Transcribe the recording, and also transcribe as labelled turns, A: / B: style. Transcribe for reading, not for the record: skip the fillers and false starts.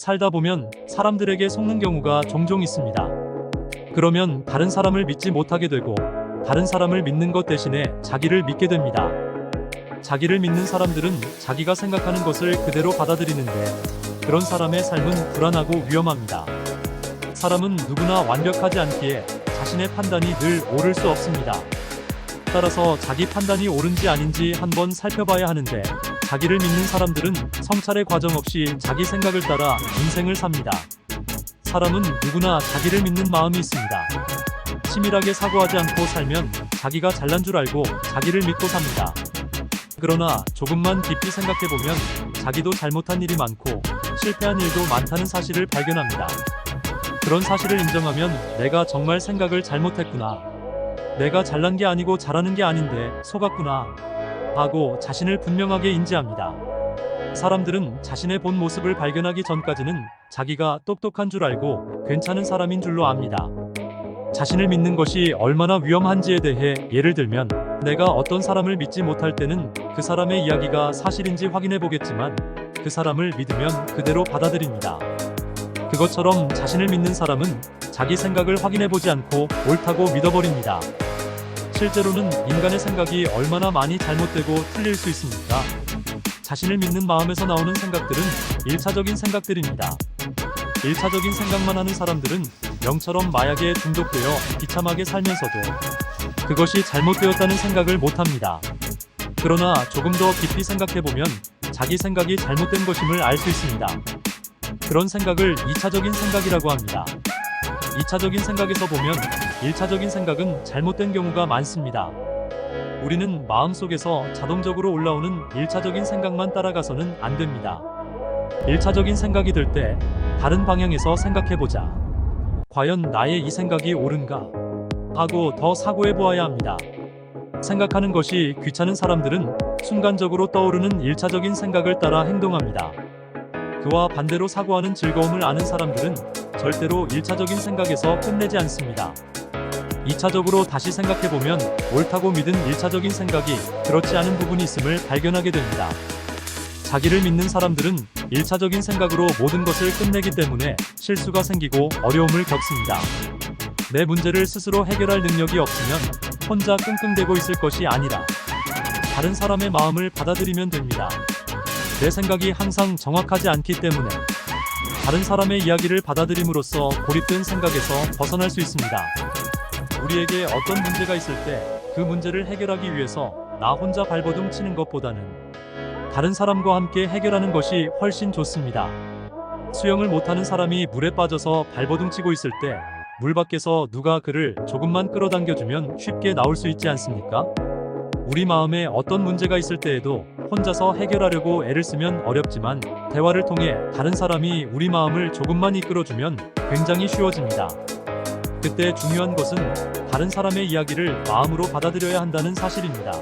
A: 살다 보면 사람들에게 속는 경우가 종종 있습니다. 그러면 다른 사람을 믿지 못하게 되고 다른 사람을 믿는 것 대신에 자기를 믿게 됩니다. 자기를 믿는 사람들은 자기가 생각하는 것을 그대로 받아들이는데 그런 사람의 삶은 불안하고 위험합니다. 사람은 누구나 완벽하지 않기에 자신의 판단이 늘 옳을 수 없습니다. 따라서 자기 판단이 옳은지 아닌지 한번 살펴봐야 하는데 자기를 믿는 사람들은 성찰의 과정 없이 자기 생각을 따라 인생을 삽니다. 사람은 누구나 자기를 믿는 마음이 있습니다. 치밀하게 사고하지 않고 살면 자기가 잘난 줄 알고 자기를 믿고 삽니다. 그러나 조금만 깊이 생각해보면 자기도 잘못한 일이 많고 실패한 일도 많다는 사실을 발견합니다. 그런 사실을 인정하면 내가 정말 생각을 잘못했구나. 내가 잘난 게 아니고 잘하는 게 아닌데 속았구나. 하고 자신을 분명하게 인지합니다. 사람들은 자신의 본 모습을 발견하기 전까지는 자기가 똑똑한 줄 알고 괜찮은 사람인 줄로 압니다. 자신을 믿는 것이 얼마나 위험한지에 대해 예를 들면 내가 어떤 사람을 믿지 못할 때는 그 사람의 이야기가 사실인지 확인해 보겠지만 그 사람을 믿으면 그대로 받아들입니다. 그것처럼 자신을 믿는 사람은 자기 생각을 확인해 보지 않고 옳다고 믿어버립니다. 실제로는 인간의 생각이 얼마나 많이 잘못되고 틀릴 수 있습니까? 자신을 믿는 마음에서 나오는 생각들은 1차적인 생각들입니다. 1차적인 생각만 하는 사람들은 병처럼 마약에 중독되어 비참하게 살면서도 그것이 잘못되었다는 생각을 못합니다. 그러나 조금 더 깊이 생각해보면 자기 생각이 잘못된 것임을 알 수 있습니다. 그런 생각을 2차적인 생각이라고 합니다. 2차적인 생각에서 보면 1차적인 생각은 잘못된 경우가 많습니다. 우리는 마음속에서 자동적으로 올라오는 1차적인 생각만 따라가서는 안 됩니다. 1차적인 생각이 들 때 다른 방향에서 생각해보자. 과연 나의 이 생각이 옳은가? 하고 더 사고해 보아야 합니다. 생각하는 것이 귀찮은 사람들은 순간적으로 떠오르는 1차적인 생각을 따라 행동합니다. 그와 반대로 사고하는 즐거움을 아는 사람들은 절대로 1차적인 생각에서 끝내지 않습니다. 2차적으로 다시 생각해보면 옳다고 믿은 1차적인 생각이 그렇지 않은 부분이 있음을 발견하게 됩니다. 자기를 믿는 사람들은 1차적인 생각으로 모든 것을 끝내기 때문에 실수가 생기고 어려움을 겪습니다. 내 문제를 스스로 해결할 능력이 없으면 혼자 끙끙대고 있을 것이 아니라 다른 사람의 마음을 받아들이면 됩니다. 내 생각이 항상 정확하지 않기 때문에 다른 사람의 이야기를 받아들임으로써 고립된 생각에서 벗어날 수 있습니다. 우리에게 어떤 문제가 있을 때 그 문제를 해결하기 위해서 나 혼자 발버둥 치는 것보다는 다른 사람과 함께 해결하는 것이 훨씬 좋습니다. 수영을 못하는 사람이 물에 빠져서 발버둥 치고 있을 때 물 밖에서 누가 그를 조금만 끌어당겨주면 쉽게 나올 수 있지 않습니까? 우리 마음에 어떤 문제가 있을 때에도 혼자서 해결하려고 애를 쓰면 어렵지만 대화를 통해 다른 사람이 우리 마음을 조금만 이끌어주면 굉장히 쉬워집니다. 그때 중요한 것은 다른 사람의 이야기를 마음으로 받아들여야 한다는 사실입니다.